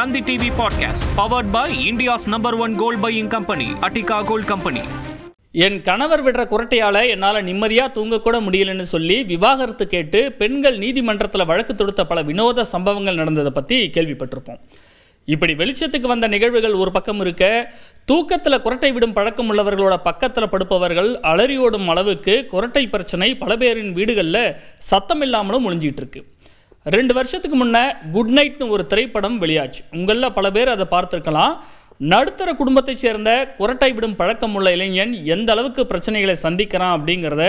Tandi TV Podcast, powered by India's #1 gold buying company, Attica Gold Company. என் கணவர் விடுற குரட்டையால் என்னால் நிம்மதியாக தூங்கக்கூட முடியலன்னு சொல்லி விவாகரத்து கேட்டு பெண்கள் நீதிமன்றத்தில் வழக்கு தொடுத்த பல வினோத சம்பவங்கள் நடந்ததை பற்றி கேள்விப்பட்டிருப்போம். இப்படி வெளிச்சத்துக்கு வந்த நிகழ்வுகள் ஒரு பக்கம் இருக்க, தூக்கத்தில் குரட்டை விடும் பழக்கம் உள்ளவர்களோட பக்கத்தில் படுப்பவர்கள் அலறியோடும் அளவுக்கு குரட்டை பிரச்சனை பல பேரின் வீடுகளில் சத்தம் இல்லாமலும் ஒழிஞ்சிட்டு இருக்கு. 2 வருஷத்துக்கு முன்னே குட் நைட்னு ஒரு திரைப்படம் வெளியாச்சு. உங்களில் பல பேர் அதை பார்த்துருக்கலாம். நடுத்தர குடும்பத்தைச் சேர்ந்த குரட்டை விடும் பழக்கம் உள்ள இளைஞன் எந்த அளவுக்கு பிரச்சனைகளை சந்திக்கிறான் அப்படிங்கிறத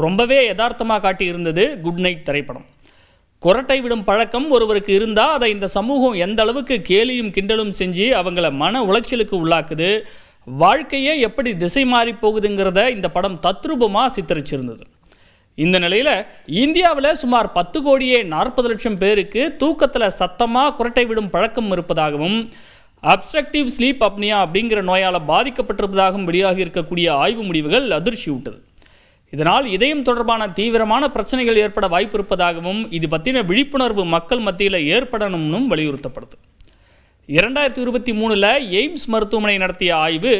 ரொம்பவே யதார்த்தமாக காட்டியிருந்தது குட் நைட் திரைப்படம். குரட்டை விடும் பழக்கம் ஒருவருக்கு இருந்தால் அதை இந்த சமூகம் எந்த அளவுக்கு கேலியும் கிண்டலும் செஞ்சு அவங்கள மன உளைச்சலுக்கு உள்ளாக்குது, வாழ்க்கையே எப்படி திசை மாறி போகுதுங்கிறத இந்த படம் தத்ரூபமாக சித்தரிச்சிருந்தது. இந்த நிலையில் இந்தியாவில் சுமார் 10 கோடியே 40 லட்சம் பேருக்கு தூக்கத்தில் சத்தமாக குரட்டை விடும் பழக்கம் இருப்பதாகவும் அப்ஸ்ட்ரக்டிவ் ஸ்லீப் அப்னியா அப்படிங்கிற நோயால் பாதிக்கப்பட்டிருப்பதாகவும் வெளியாகி இருக்கக்கூடிய ஆய்வு முடிவுகள் அதிர்ச்சி விட்டது. இதனால் இதயம் தொடர்பான தீவிரமான பிரச்சனைகள் ஏற்பட வாய்ப்பு இருப்பதாகவும் இது பற்றின விழிப்புணர்வு மக்கள் மத்தியில் ஏற்படணும்னு வலியுறுத்தப்படுது. 2023 எய்ம்ஸ் மருத்துவமனை நடத்திய ஆய்வு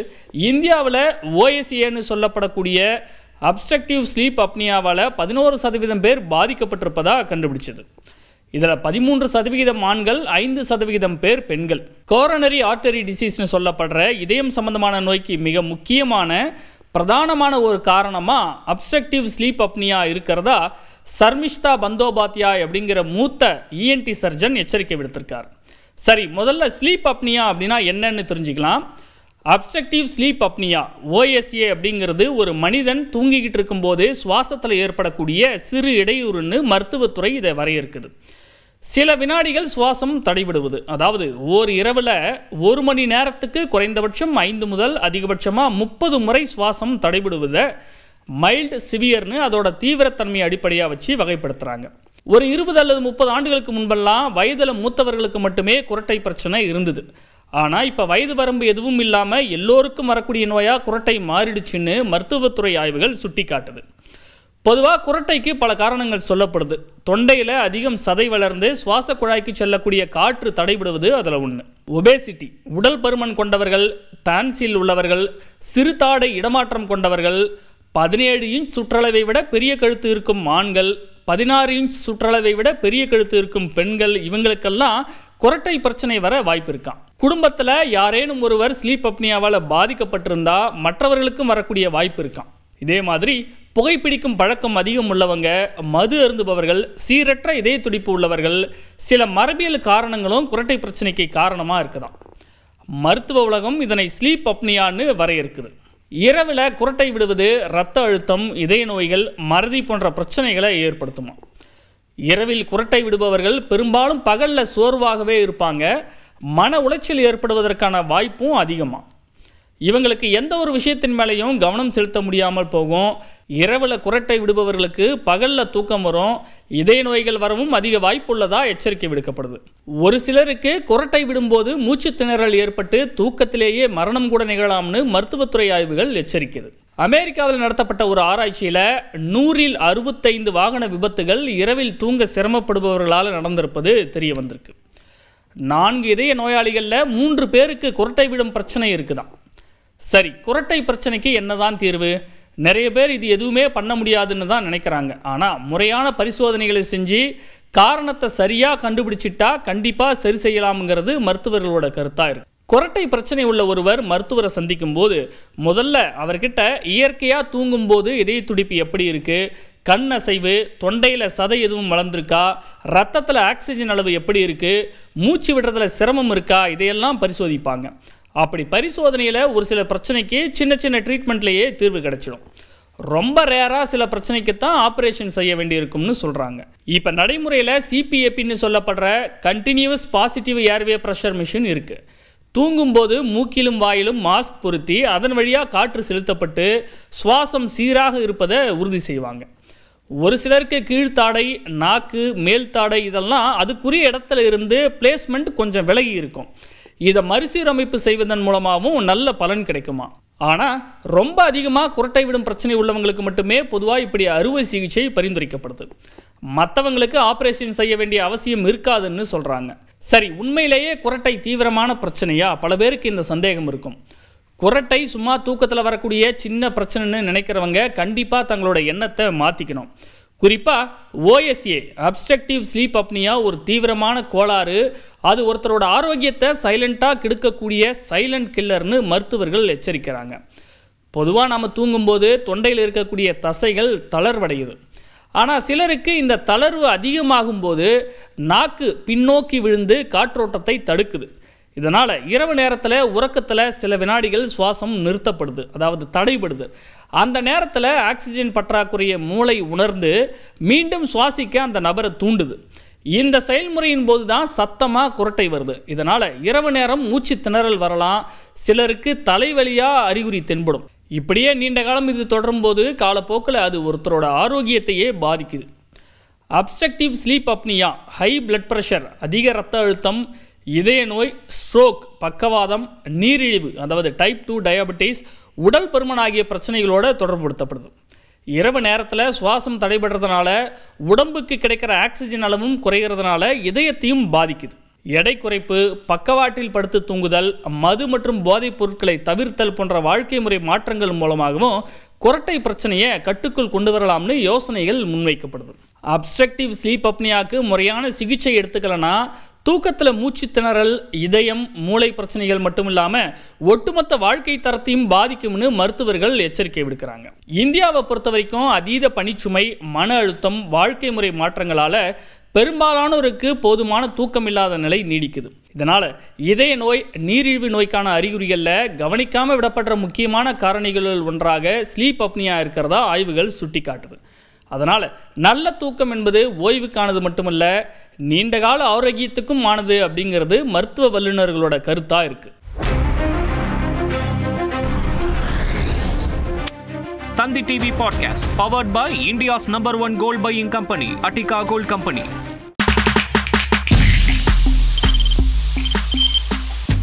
இந்தியாவில் OSAன்னு சொல்லப்படக்கூடிய அப்ஸ்ட்ரக்டிவ் ஸ்லீப் அப்னியாவால் 11% பேர் பாதிக்கப்பட்டிருப்பதாக கண்டுபிடிச்சது. இதில் 13% ஆண்கள், 5% பேர் பெண்கள். கோரோனரி ஆர்டரி டிசீஸ்னு சொல்லப்படுற இதயம் சம்பந்தமான நோய்க்கு மிக முக்கியமான பிரதானமான ஒரு காரணமாக அப்ஸ்ட்ரக்டிவ் ஸ்லீப் அப்னியா இருக்கிறதா சர்மிஷ்தா பந்தோபாத்யாய் அப்படிங்கிற மூத்த ENT சர்ஜன் எச்சரிக்கை விடுத்திருக்கார். சரி, முதல்ல ஸ்லீப் அப்னியா அப்படின்னா என்னன்னு தெரிஞ்சுக்கலாம். அப்ஸ்ட்ரக்டிவ் ஸ்லீப் அப்னியா OSA அப்படிங்கிறது ஒரு மனிதன் தூங்கிக்கிட்டு இருக்கும்போது சுவாசத்தில் ஏற்படக்கூடிய சிறு இடையூறுன்னு மருத்துவத்துறை இதை வரையறுக்குது. சில வினாடிகள் சுவாசம் தடைபடுவது, அதாவது ஓர் இரவில் 1 மணி நேரத்துக்கு குறைந்தபட்சம் 5 முதல் அதிகபட்சமாக 30 முறை சுவாசம் தடைபடுவதை மைல்டு சிவியர்னு அதோட தீவிரத்தன்மையை அடிப்படையாக வச்சு வகைப்படுத்துகிறாங்க. ஒரு 20 அல்லது 30 ஆண்டுகளுக்கு முன்பெல்லாம் வயதில் மூத்தவர்களுக்கு மட்டுமே குரட்டை பிரச்சனை இருந்தது. ஆனால் இப்போ வயது வரம்பு எதுவும் இல்லாமல் எல்லோருக்கும் வரக்கூடிய நோயாக குரட்டை மாறிடுச்சுன்னு மருத்துவத்துறை ஆய்வுகள் சுட்டி காட்டுது. பொதுவாக குரட்டைக்கு பல காரணங்கள் சொல்லப்படுது. தொண்டையில் அதிகம் சதை வளர்ந்து சுவாச குழாய்க்கு செல்லக்கூடிய காற்று தடைபடுவது அதில் ஒன்று. ஒபேசிட்டி, உடல் பருமன் கொண்டவர்கள், டான்சில் உள்ளவர்கள், சிறுதாடை இடமாற்றம் கொண்டவர்கள், 17 இன்ச் சுற்றளவை விட பெரிய கழுத்து இருக்கும் ஆண்கள், 16 இன்ச் சுற்றளவை விட பெரிய கழுத்து இருக்கும் பெண்கள், இவங்களுக்கெல்லாம் குரட்டை பிரச்சனை வர வாய்ப்பு இருக்கான். குடும்பத்தில் யாரேனும் ஒருவர் ஸ்லீப் அப்னியாவால் பாதிக்கப்பட்டிருந்தா மற்றவர்களுக்கும் வரக்கூடிய வாய்ப்பு இருக்கான். இதே மாதிரி புகைப்பிடிக்கும் பழக்கம் அதிகம் உள்ளவங்க, மது அருந்துபவர்கள், சீரற்ற இதய துடிப்பு உள்ளவர்கள், சில மரபியல் காரணங்களும் குரட்டை பிரச்சனைக்கு காரணமாக இருக்குதாம். மருத்துவ உலகம் இதனை ஸ்லீப் அப்னியான்னு வரையறுக்குது. இரவில் குரட்டை விடுவது இரத்த அழுத்தம், இதய நோய்கள், மறதி போன்ற பிரச்சனைகளை ஏற்படுத்துமா. இரவில் குரட்டை விடுபவர்கள் பெரும்பாலும் பகலில் சோர்வாகவே இருப்பாங்க. மன உளைச்சல் ஏற்படுவதற்கான வாய்ப்பும் அதிகமாக. இவங்களுக்கு எந்த ஒரு விஷயத்தின் மேலேயும் கவனம் செலுத்த முடியாமல் போகும். இரவில் குரட்டை விடுபவர்களுக்கு பகலில் தூக்கம் வரும், இதய நோய்கள் வரவும் அதிக வாய்ப்புள்ளதாக எச்சரிக்கை விடுக்கப்படுது. ஒரு சிலருக்கு குரட்டை விடும்போது மூச்சு திணறல் ஏற்பட்டு தூக்கத்திலேயே மரணம் கூட நிகழலாம்னு மருத்துவத்துறை ஆய்வுகள் எச்சரிக்குது. அமெரிக்காவில் நடத்தப்பட்ட ஒரு ஆராய்ச்சியில் 100இல் 65 வாகன விபத்துகள் இரவில் தூங்க சிரமப்படுபவர்களால் நடந்திருப்பது தெரிய வந்திருக்கு. 4 இதய நோயாளிகளில் 3 பேருக்கு குரட்டை விடும் பிரச்சனை இருக்குதான். சரி, குரட்டை பிரச்சனைக்கு என்னதான் தீர்வு? நிறைய பேர் இது எதுவுமே பண்ண முடியாதுன்னு தான் நினைக்கிறாங்க. ஆனால் முறையான பரிசோதனைகளை செஞ்சு காரணத்தை சரியாக கண்டுபிடிச்சிட்டா கண்டிப்பாக சரி செய்யலாம்ங்கிறது மருத்துவர்களோட கருத்தாக இருக்குது. குரட்டை பிரச்சனை உள்ள ஒருவர் மருத்துவரை சந்திக்கும் போது முதல்ல அவர்கிட்ட இயற்கையாக தூங்கும்போது இதய துடிப்பு எப்படி இருக்குது, கண் அசைவு, தொண்டையில் சதை எதுவும் வளர்ந்துருக்கா, ரத்தத்தில் ஆக்சிஜன் அளவு எப்படி இருக்குது, மூச்சு விடுறதுல சிரமம் இருக்கா, இதையெல்லாம் பரிசோதிப்பாங்க. அப்படி பரிசோதனையில் ஒரு சில பிரச்சனைக்கு சின்ன சின்ன ட்ரீட்மெண்ட்லேயே தீர்வு கிடைச்சிடும். ரொம்ப ரேராக சில பிரச்சனைக்கு தான் ஆப்ரேஷன் செய்ய வேண்டியிருக்கும்னு சொல்கிறாங்க. இப்போ நடைமுறையில் CPAPன்னு சொல்லப்படுற continuous positive airway pressure machine இருக்குது. தூங்கும்போது மூக்கிலும் வாயிலும் மாஸ்க் பொருத்தி அதன் வழியாக காற்று செலுத்தப்பட்டு சுவாசம் சீராக இருப்பதை உறுதி செய்வாங்க. ஒரு சிலருக்கு கீழ்த்தாடை, நாக்கு, மேல் தாடை இதெல்லாம் அதுக்குரிய இடத்துல இருந்து பிளேஸ்மெண்ட் கொஞ்சம் விலகி இருக்கும். இதை மறுசீரமைப்பு செய்வதன் மூலமாகவும் நல்ல பலன் கிடைக்குமா. ஆனால் ரொம்ப அதிகமாக குரட்டை விடும் பிரச்சனை உள்ளவங்களுக்கு மட்டுமே பொதுவாக இப்படி அறுவை சிகிச்சை பரிந்துரைக்கப்படுது. மற்றவங்களுக்கு ஆப்ரேஷன் செய்ய வேண்டிய அவசியம் இருக்காதுன்னு சொல்கிறாங்க. சரி, உண்மையிலேயே குரட்டை தீவிரமான பிரச்சனையா? பல பேருக்கு இந்த சந்தேகம் இருக்கும். குரட்டை சும்மா தூக்கத்தில் வரக்கூடிய சின்ன பிரச்சனைன்னு நினைக்கிறவங்க கண்டிப்பாக தங்களோட எண்ணத்தை மாற்றிக்கணும். குறிப்பாக ஓஎஸ்ஏ அப்ஸ்ட்ரக்டிவ் ஸ்லீப் அப்னியா ஒரு தீவிரமான கோளாறு. அது ஒருத்தரோட ஆரோக்கியத்தை சைலண்ட்டாக கெடுக்கக்கூடிய சைலண்ட் கில்லர்னு மருத்துவர்கள் எச்சரிக்கிறாங்க. பொதுவாக நம்ம தூங்கும்போது தொண்டையில் இருக்கக்கூடிய தசைகள் தளர்வடையுது. ஆனால் சிலருக்கு இந்த தளர்வு அதிகமாகும்போது நாக்கு பின்னோக்கி விழுந்து காற்றோட்டத்தை தடுக்குது. இதனால் இரவு நேரத்தில் உறக்கத்தில் சில வினாடிகள் சுவாசம் நிறுத்தப்படுது, அதாவது தடைபடுது. அந்த நேரத்தில் ஆக்சிஜன் பற்றாக்குறையை மூளை உணர்ந்து மீண்டும் சுவாசிக்க அந்த நபரை தூண்டுது. இந்த செயல்முறையின் போது தான் சத்தமாக குரட்டை வருது. இதனால் இரவு நேரம் மூச்சு திணறல் வரலாம். சிலருக்கு தலைவலியாக அறிகுறி தென்படும். இப்படியே நீண்ட காலம் இது தொடரும்போது காலப்போக்கில் அது ஒருத்தரோட ஆரோக்கியத்தையே பாதிக்குது. Obstructive sleep apnoea high blood pressure, அதிக இரத்த அழுத்தம், இதய நோய், ஸ்ட்ரோக், பக்கவாதம், நீரிழிவு அதாவது டைப் 2 டயபெட்டிஸ், உடல் பருமன் ஆகிய பிரச்சனைகளோடு தொடர்புபடுத்தப்படுது. இரவு நேரத்தில் சுவாசம் தடைபடுறதுனால உடம்புக்கு கிடைக்கிற ஆக்சிஜன் அளவும் குறைகிறதுனால இதயத்தையும் பாதிக்குது. எடை குறைப்பு, பக்கவாட்டில் படுத்து தூங்குதல், மது மற்றும் போதைப் பொருட்களை தவிர்த்தல் போன்ற வாழ்க்கை முறை மாற்றங்கள் மூலமாகவும் குரட்டை பிரச்சனையை கட்டுக்குள் கொண்டு வரலாம்னு யோசனைகள் முன்வைக்கப்படுது. அப்ஸ்ட்ரக்டிவ் ஸ்லீப் அப்னியாவுக்கு முறையான சிகிச்சை எடுத்துக்கலனா தூக்கத்தில் மூச்சு திணறல், இதயம், மூளை பிரச்சனைகள் மட்டும் இல்லாமல் ஒட்டுமொத்த வாழ்க்கை தரத்தையும் பாதிக்கும்னு மருத்துவர்கள் எச்சரிக்கை விடுக்கிறாங்க. இந்தியாவை பொறுத்த வரைக்கும் அதீத பணிச்சுமை, மன அழுத்தம், வாழ்க்கை முறை மாற்றங்களால் பெரும்பாலானோருக்கு போதுமான தூக்கம் இல்லாத நிலை நீடிக்குது. இதனால் இதய நோய், நீரிழிவு நோய்க்கான அறிகுறிகளில் கவனிக்காமல் விடப்படுற முக்கியமான காரணிகளில் ஒன்றாக ஸ்லீப் அப்னியா இருக்கிறதா ஆய்வுகள் சுட்டி காட்டுது. அதனால் நல்ல தூக்கம் என்பது ஓய்வுக்கானது மட்டுமல்ல, நீண்டகால ஆரோக்கியத்துக்கும் ஆனது அப்படிங்கிறது மருத்துவ வல்லுநர்களோட கருத்தாக இருக்குது. Thanthi TV podcast powered by India's number 1 gold buying company, Attica gold company.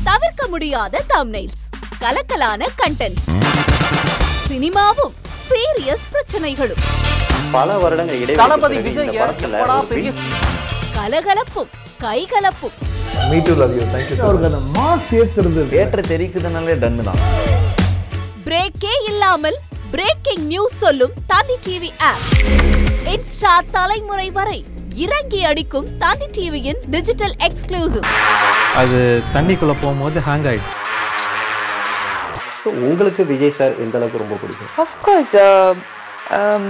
தவிர்க்க முடியாத தம்ப்நெயில்ஸ், கலக்கலான கண்டென்ட்ஸ், சினிமாவும் சீரியஸ் பிரச்சனைகளும், பல வருடங்கள் இடைவெளி இந்த படத்துல கலகலப்பும் கைகலப்பும். Me too, love you. Thank you so much. Mass ஏத்துறது தியேட்டர் தெரிக்குதுனாலே டன் தான். பிரேக்கே இல்லாமல் பிரேக்கிங் நியூஸ் சொல்லும் தந்தி டிவி ஆப். இன்ஸ்டா தலைமுறை வரை இறங்கி அடிக்கும் தந்தி டிவியின் டிஜிட்டல் எக்ஸ்க்ளூசிவ். அது தண்ணிக்குள்ள போகும்போது ஹேங் ஆயிடுச்சு. உங்களுக்கு விஜய் சார் எந்த அளவுக்கு ரொம்ப பிடிக்கும்? Of course,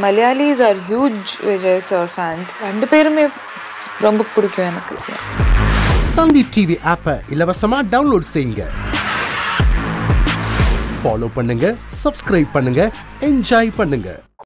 Malayalis are huge Vijay sir fans. ரெண்டு பேருமே ரொம்ப பிடிக்கும் எனக்கு. தந்தி டிவி ஆப்பை இலவசமா டவுன்லோட் செய்யுங்க. ஃபாலோ பண்ணுங்க, சப்ஸ்கிரைப் பண்ணுங்க, என்ஜாய் பண்ணுங்க.